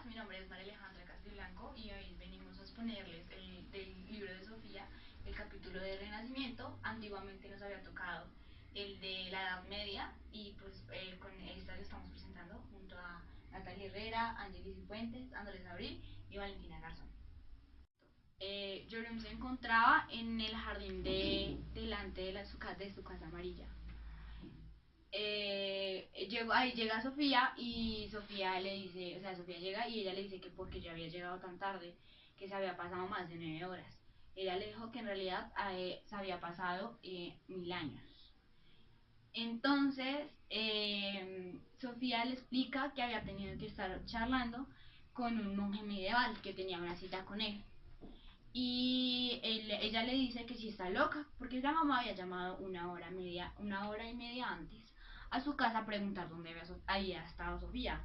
días, mi nombre es María Alejandra Castiblanco y hoy venimos a exponerles del libro de Sofía, el capítulo de Renacimiento. Antiguamente nos había tocado el de la Edad Media y pues con esta lo estamos presentando junto a Natalia Herrera, Ángeles Cifuentes, Andrés Abril y Valentina Garzón. Jerome se encontraba en el jardín delante de su casa amarilla. Ahí llega Sofía y Sofía le dice, o sea, Sofía llega y ella le dice que porque ya había llegado tan tarde, que se había pasado más de 9 horas. Ella le dijo que en realidad se había pasado 1000 años. Entonces, Sofía le explica que había tenido que estar charlando con un monje medieval que tenía una cita con él. Y ella le dice que si está loca, porque la mamá había llamado una hora y media antes a su casa a preguntar dónde había estado Sofía.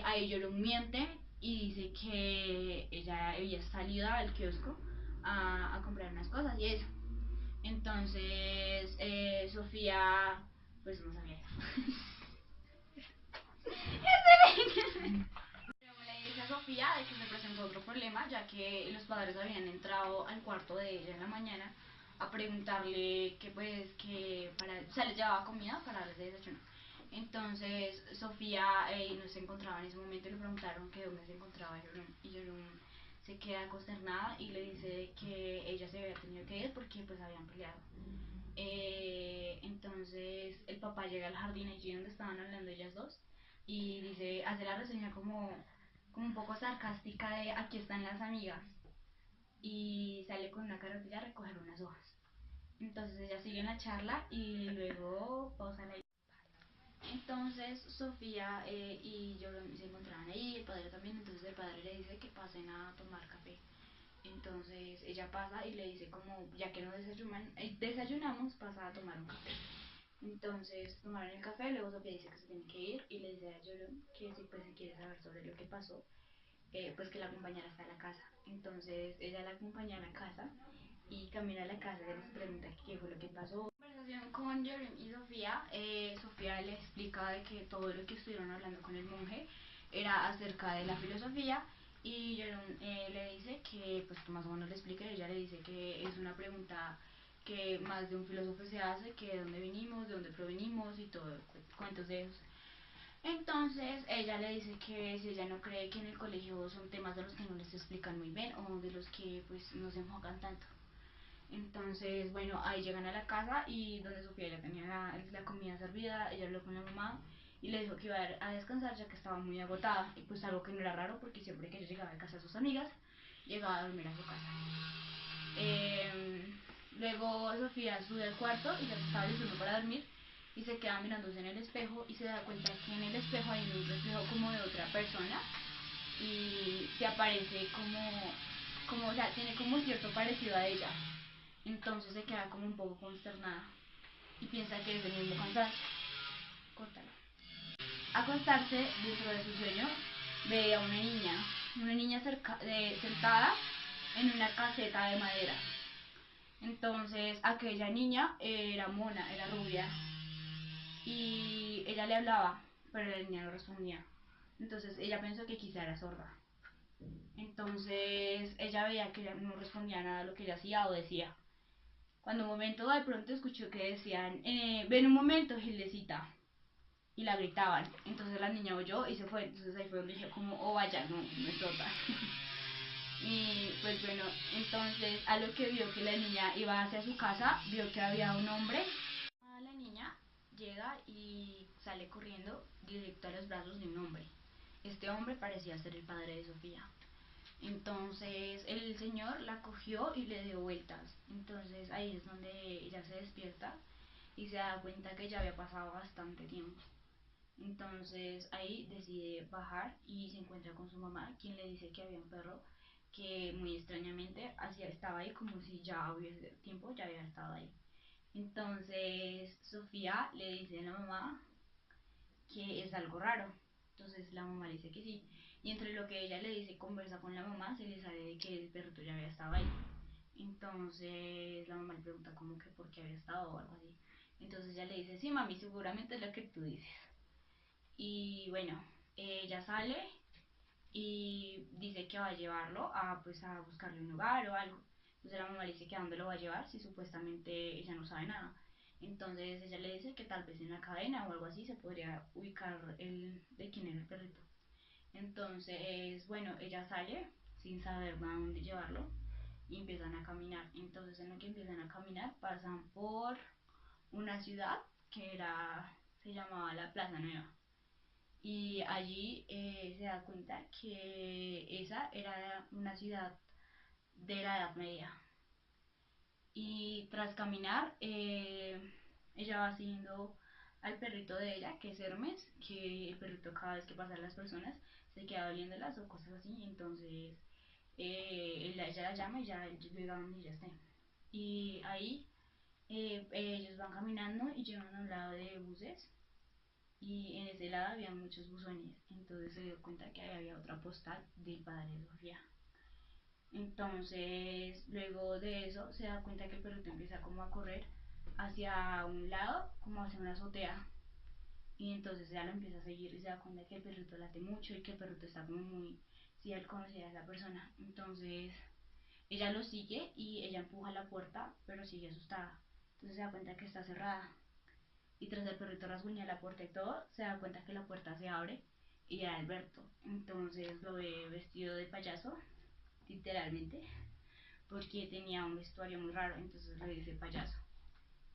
Ahí Yolón miente y dice que ella había salido al kiosco a comprar unas cosas y eso. Entonces, Sofía, pues no sabía eso. Le dice a Sofía de que se presentó otro problema, ya que los padres habían entrado al cuarto de ella en la mañana a preguntarle que pues que o sea, les llevaba comida para darles de desayuno. Entonces Sofía no se encontraba en ese momento y le preguntaron que dónde se encontraba Jerome, y Jerome se queda consternada y le dice que ella se había tenido que ir porque pues habían peleado. Entonces el papá llega al jardín allí donde estaban hablando ellas dos y dice, hace la reseña como un poco sarcástica de aquí están las amigas, y sale con una carretilla a recoger unas hojas. Entonces ella sigue en la charla y luego pausa la. Entonces Sofía y yo se encontraban ahí, el padre también. Entonces el padre le dice que pasen a tomar café. Entonces ella pasa y le dice como, ya que no desayunamos, pasa a tomar un café. Entonces tomaron el café, luego Sofía dice que se tiene que ir y le dice a Jerome que si pues si quiere saber sobre lo que pasó, pues que la acompañara hasta la casa. Entonces ella la acompaña a la casa y camina a la casa y les pregunta qué fue lo que pasó. Conversación con Jerome y Sofía, Sofía le explica de que todo lo que estuvieron hablando con el monje era acerca de la filosofía, y Jerome le dice que pues más o menos le explica, y ella le dice que es una pregunta que más de un filósofo se hace, que de dónde venimos, de dónde provenimos y todo, cuentos de esos. Entonces ella le dice que si ella no cree que en el colegio son temas de los que no les explican muy bien o de los que pues no se enfocan tanto. Entonces, bueno, ahí llegan a la casa y donde Sofía ya tenía la comida servida, ella habló con la mamá y le dijo que iba a descansar ya que estaba muy agotada, y pues algo que no era raro porque siempre que ella llegaba a casa de sus amigas, llegaba a dormir a su casa. Luego Sofía sube al cuarto y ya se estaba listo para dormir y se queda mirándose en el espejo y se da cuenta que en el espejo hay un reflejo como de otra persona y se aparece o sea, tiene como cierto parecido a ella. Entonces se queda como un poco consternada y piensa que es el mismo cansancio. Córtalo. Acostarse dentro de su sueño ve a una niña sentada en una caseta de madera. Entonces aquella niña era mona, era rubia, y ella le hablaba, pero la niña no respondía. Entonces ella pensó que quizá era sorda. Entonces ella veía que ella no respondía nada a lo que ella hacía o decía. Cuando un momento de pronto escuchó que decían, ven un momento, Gildecita, y la gritaban. Entonces la niña oyó y se fue. Entonces ahí fue donde dije como, oh vaya, no es sorda. Y pues bueno, entonces a lo que vio que la niña iba hacia su casa, vio que había un hombre. La niña llega y sale corriendo directo a los brazos de un hombre. Este hombre parecía ser el padre de Sofía. Entonces el señor la cogió y le dio vueltas. Entonces ahí es donde ella se despierta y se da cuenta que ya había pasado bastante tiempo. Entonces ahí decide bajar y se encuentra con su mamá, quien le dice que había un perro que muy extrañamente estaba ahí como si ya hubiese tiempo, ya había estado ahí. Entonces Sofía le dice a la mamá que es algo raro. Entonces la mamá le dice que sí. Y entre lo que ella le dice, conversa con la mamá, se le sale de que el perrito ya había estado ahí. Entonces la mamá le pregunta como que por qué había estado o algo así. Entonces ella le dice, sí mami, seguramente es lo que tú dices. Y bueno, ella sale y dice que va a llevarlo a, pues, a buscarle un hogar o algo. Entonces la mamá le dice que a dónde lo va a llevar si supuestamente ella no sabe nada. Entonces ella le dice que tal vez en la cadena o algo así se podría ubicar el de quién era el perrito. Entonces, bueno, ella sale sin saber a dónde llevarlo y empiezan a caminar. Entonces en lo que empiezan a caminar pasan por una ciudad que era, se llamaba la Plaza Nueva. Y allí se da cuenta que esa era una ciudad de la Edad Media. Y tras caminar, ella va siguiendo al perrito de ella, que es Hermes, que el perrito cada vez que pasan las personas se queda oliéndolas o cosas así. Entonces ella la llama y ya llega donde ella esté. Y ahí ellos van caminando y llegan a un lado de buses y en ese lado había muchos buzones. Entonces se dio cuenta que ahí había otra postal del padre de Sofía. Entonces, luego de eso, se da cuenta que el perrito empieza como a correr hacia un lado, como hacia una azotea. Y entonces ella lo empieza a seguir y se da cuenta que el perrito late mucho y que el perrito está como muy, si él conocía a esa persona. Entonces, ella lo sigue y ella empuja la puerta, pero sigue asustada. Entonces se da cuenta que está cerrada. Y tras el perrito rasguña la puerta y todo, se da cuenta que la puerta se abre y era Alberto. Entonces lo ve vestido de payaso, literalmente, porque tenía un vestuario muy raro. Entonces le dice payaso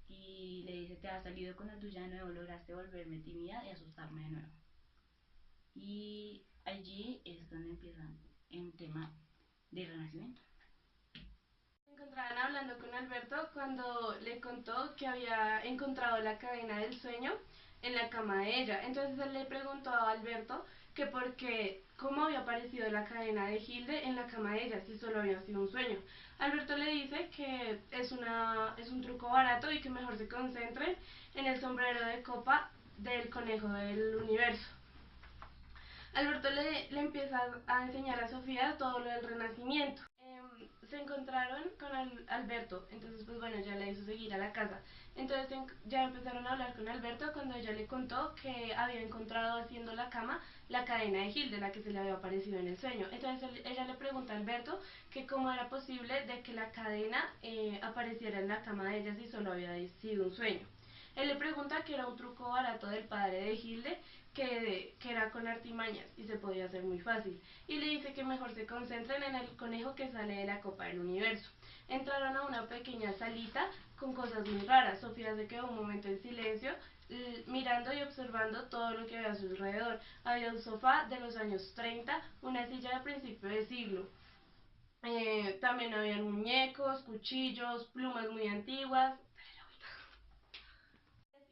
y le dice: te has salido con la tuya de nuevo, lograste volverme tímida y asustarme de nuevo. Y allí es donde empieza un tema de renacimiento. Se encontraban hablando con Alberto cuando le contó que había encontrado la cadena del sueño en la cama de ella. Entonces él le preguntó a Alberto que por qué, cómo había aparecido la cadena de Hilde en la cama de ella, si solo había sido un sueño. Alberto le dice que es un truco barato y que mejor se concentre en el sombrero de copa del conejo del universo. Alberto le empieza a enseñar a Sofía todo lo del renacimiento. Se encontraron con Alberto, entonces pues bueno, ya le hizo seguir a la casa. Entonces ya empezaron a hablar con Alberto cuando ella le contó que había encontrado haciendo la cama la cadena de Gil, de la que se le había aparecido en el sueño. Entonces ella le pregunta a Alberto que cómo era posible de que la cadena apareciera en la cama de ella si solo había sido un sueño. Él le pregunta que era un truco barato del padre de Hilde, que era con artimañas y se podía hacer muy fácil. Y le dice que mejor se concentren en el conejo que sale de la copa del universo. Entraron a una pequeña salita con cosas muy raras. Sofía se quedó un momento en silencio, mirando y observando todo lo que había a su alrededor. Había un sofá de los años 30, una silla de principio de siglo. También habían muñecos, cuchillos, plumas muy antiguas.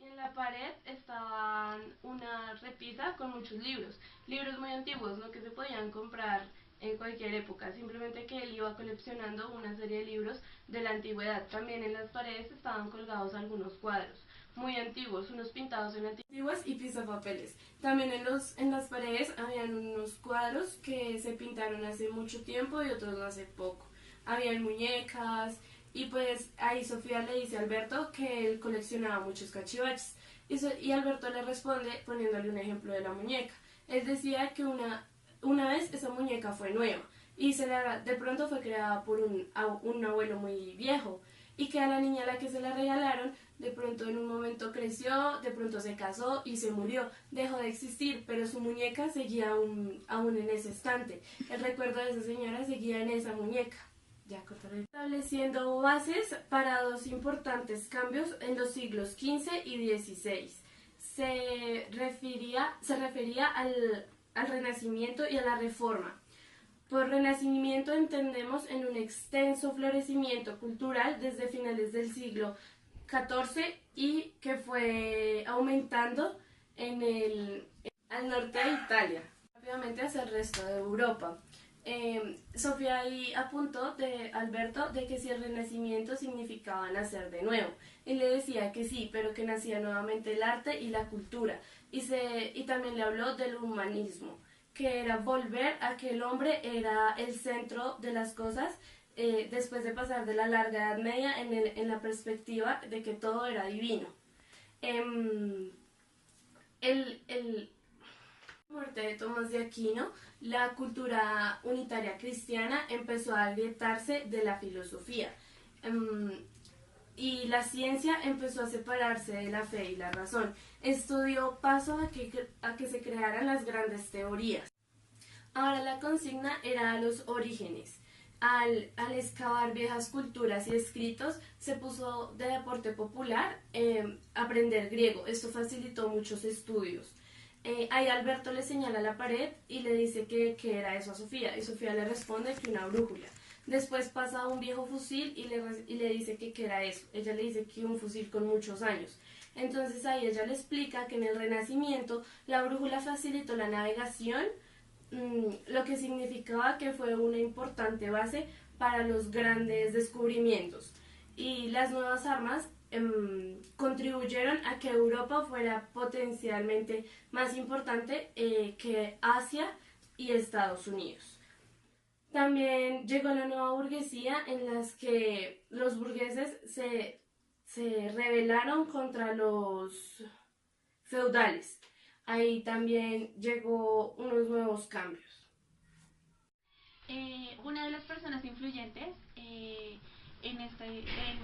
En la pared estaban una repisa con muchos libros, libros muy antiguos, ¿no? Que se podían comprar en cualquier época, simplemente que él iba coleccionando una serie de libros de la antigüedad. También en las paredes estaban colgados algunos cuadros muy antiguos, unos pintados en antiguas y pisapapeles. También en las paredes habían unos cuadros que se pintaron hace mucho tiempo y otros hace poco. Habían muñecas, y pues ahí Sofía le dice a Alberto que él coleccionaba muchos cachivaches. Y Alberto le responde poniéndole un ejemplo de la muñeca. Él decía que una vez esa muñeca fue nueva y de pronto fue creada por un abuelo muy viejo y que a la niña a la que se la regalaron de pronto en un momento creció, de pronto se casó y se murió, dejó de existir, pero su muñeca seguía aún en ese estante. El recuerdo de esa señora seguía en esa muñeca. Ya cortaré. Estableciendo bases para dos importantes cambios en los siglos XV y XVI. Se refería al Renacimiento y a la Reforma. Por Renacimiento entendemos en un extenso florecimiento cultural desde finales del siglo XIV y que fue aumentando al norte de Italia, rápidamente hacia el resto de Europa. Sofía ahí apuntó de Alberto de que si el renacimiento significaba nacer de nuevo. Él le decía que sí, pero que nacía nuevamente el arte y la cultura. Y también le habló del humanismo, que era volver a que el hombre era el centro de las cosas después de pasar de la larga Edad Media en la perspectiva de que todo era divino. El Muerte de Tomás de Aquino, la cultura unitaria cristiana empezó a agrietarse de la filosofía. Y la ciencia empezó a separarse de la fe y la razón. Esto dio paso a que se crearan las grandes teorías. Ahora la consigna era a los orígenes. Al excavar viejas culturas y escritos, se puso de deporte popular aprender griego. Esto facilitó muchos estudios. Ahí Alberto le señala la pared y le dice que era eso a Sofía, y Sofía le responde que una brújula. Después pasa a un viejo fusil y le dice que era eso. Ella le dice que un fusil con muchos años. Entonces ahí ella le explica que en el Renacimiento la brújula facilitó la navegación, lo que significaba que fue una importante base para los grandes descubrimientos. Y las nuevas armas contribuyeron a que Europa fuera potencialmente más importante que Asia y Estados Unidos. También llegó la nueva burguesía, en las que los burgueses se rebelaron contra los feudales. Ahí también llegó unos nuevos cambios. Una de las personas influyentes en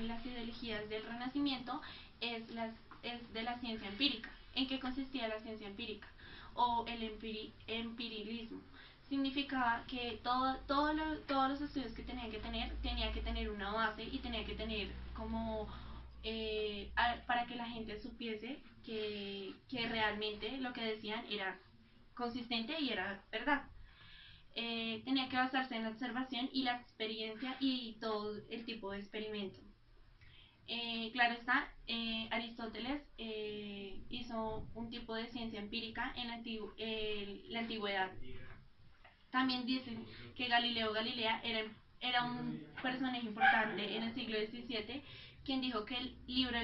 las ideologías del Renacimiento es de la ciencia empírica. ¿En qué consistía la ciencia empírica? O el empiricismo. Significaba que todos los estudios que tenía que tener una base y tenía que tener como para que la gente supiese que realmente lo que decían era consistente y era verdad. Tenía que basarse en la observación y la experiencia y todo el tipo de experimento. Claro está, Aristóteles hizo un tipo de ciencia empírica en la antigüedad. También dicen que Galileo Galilea era un personaje importante en el siglo XVII, quien dijo que el libro de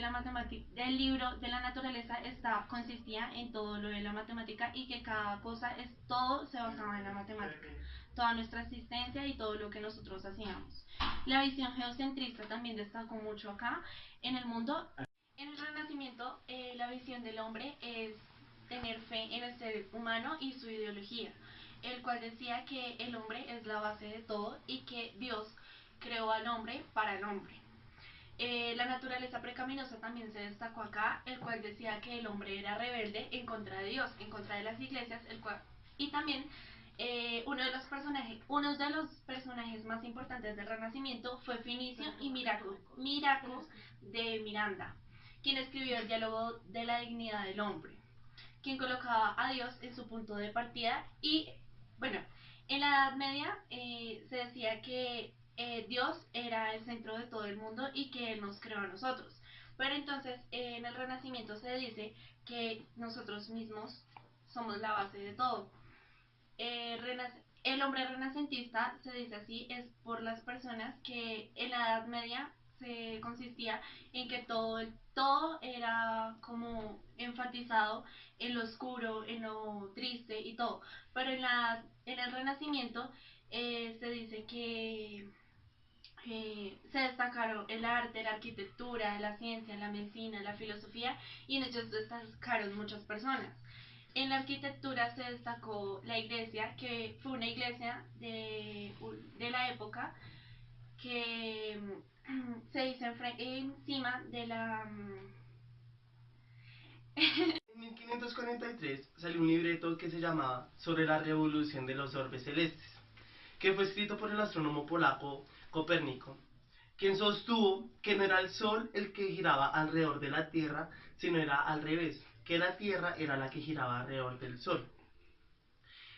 la naturaleza consistía en todo lo de la matemática y que cada cosa, todo se basaba en la matemática, toda nuestra existencia y todo lo que nosotros hacíamos. La visión geocentrista también destacó mucho acá en el mundo. En el Renacimiento, la visión del hombre es tener fe en el ser humano y su ideología, el cual decía que el hombre es la base de todo y que Dios creó al hombre para el hombre. La naturaleza pecaminosa también se destacó acá, el cual decía que el hombre era rebelde en contra de Dios, en contra de las iglesias, y también uno de los personajes más importantes del Renacimiento fue Finicio y Miraco de Miranda, quien escribió el diálogo de la dignidad del hombre, quien colocaba a Dios en su punto de partida. Y bueno, en la Edad Media se decía que Dios era el centro de todo el mundo y que Él nos creó a nosotros. Pero entonces en el Renacimiento se dice que nosotros mismos somos la base de todo. El hombre renacentista, se dice así, es por las personas que en la Edad Media se consistía en que todo era como enfatizado en lo oscuro, en lo triste y todo. Pero en el Renacimiento se dice que se destacaron el arte, la arquitectura, la ciencia, la medicina, la filosofía, y en ellos destacaron muchas personas. En la arquitectura se destacó la iglesia, que fue una iglesia de la época que se hizo encima de la... En 1543 salió un libreto que se llamaba Sobre la revolución de los orbes celestes, que fue escrito por el astrónomo polaco Copérnico, quien sostuvo que no era el Sol el que giraba alrededor de la Tierra, sino era al revés, que la Tierra era la que giraba alrededor del Sol.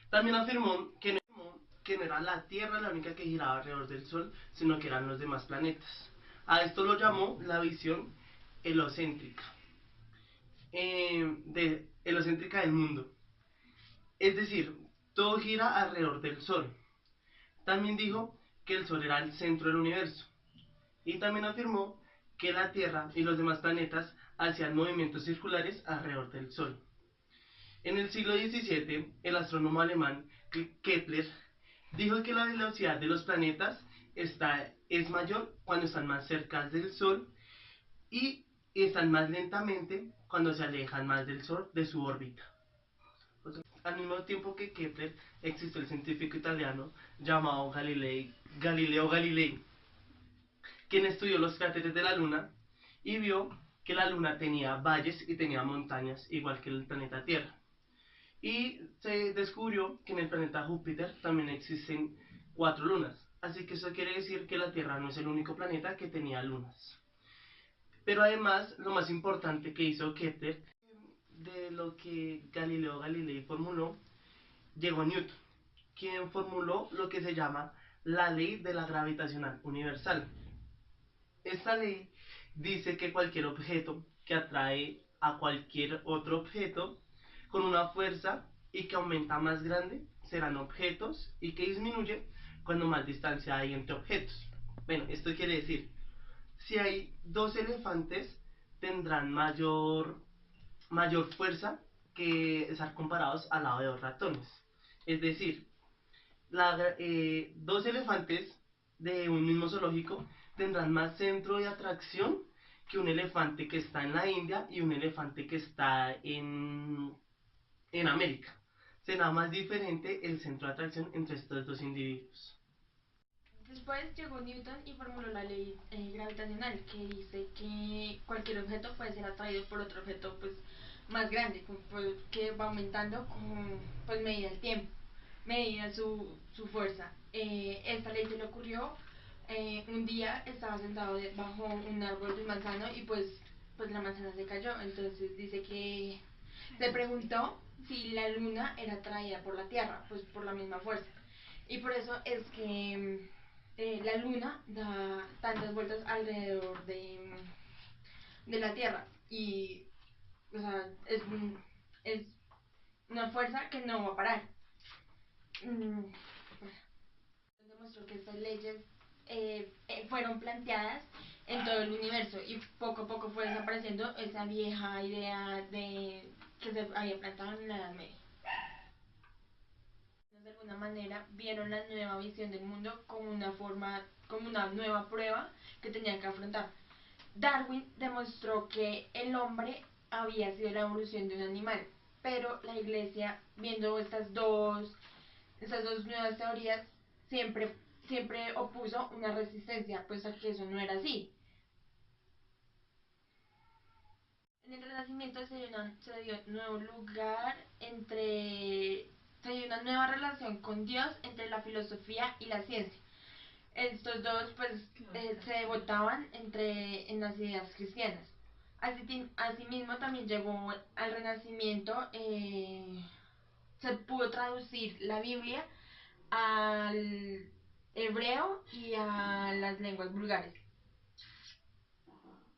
También afirmó que no era la Tierra la única que giraba alrededor del Sol, sino que eran los demás planetas. A esto lo llamó la visión helocéntrica, helocéntrica del mundo. Es decir, todo gira alrededor del Sol. También dijo que el Sol era el centro del universo. Y también afirmó que la Tierra y los demás planetas hacían movimientos circulares alrededor del Sol. En el siglo XVII, el astrónomo alemán Kepler dijo que la velocidad de los planetas es mayor cuando están más cerca del Sol y están más lentamente cuando se alejan más del Sol de su órbita. Al mismo tiempo que Kepler, existió el científico italiano llamado Galileo Galilei, quien estudió los cráteres de la Luna y vio que la Luna tenía valles y tenía montañas, igual que el planeta Tierra. Y se descubrió que en el planeta Júpiter también existen 4 lunas, así que eso quiere decir que la Tierra no es el único planeta que tenía lunas. Pero además, lo más importante que hizo Kepler, de lo que Galileo Galilei formuló, llegó Newton, quien formuló lo que se llama la ley de la gravitacional universal. Esta ley dice que cualquier objeto que atrae a cualquier otro objeto con una fuerza y que aumenta más grande serán objetos y que disminuye cuando más distancia hay entre objetos. Bueno, esto quiere decir, si hay 2 elefantes tendrán mayor fuerza que estar comparados al lado de 2 ratones. Es decir, 2 elefantes de un mismo zoológico tendrán más centro de atracción que un elefante que está en la India y un elefante que está en América. Será más diferente el centro de atracción entre estos 2 individuos. Después llegó Newton y formuló la ley gravitacional, que dice que cualquier objeto puede ser atraído por otro objeto pues más grande, que va aumentando con pues medida el tiempo, medida su fuerza. Esta ley se le ocurrió un día estaba sentado bajo un árbol de manzano y pues la manzana se cayó. Entonces dice que se preguntó si la luna era atraída por la Tierra, pues por la misma fuerza. Y por eso es que la luna da tantas vueltas alrededor de la Tierra. Y o sea, es una fuerza que no va a parar. Demostró que estas leyes fueron planteadas en todo el universo y poco a poco fue desapareciendo esa vieja idea de que se había plantado en la Edad Media. De alguna manera vieron la nueva visión del mundo como una nueva prueba que tenían que afrontar. Darwin demostró que el hombre había sido la evolución de un animal, pero la Iglesia, viendo estas dos nuevas teorías, siempre opuso una resistencia, pues a que eso no era así. En el Renacimiento se dio una nueva relación con Dios entre la filosofía y la ciencia. Estos dos pues se votaban en las ideas cristianas. Asimismo también llegó al Renacimiento, se pudo traducir la Biblia al hebreo y a las lenguas vulgares.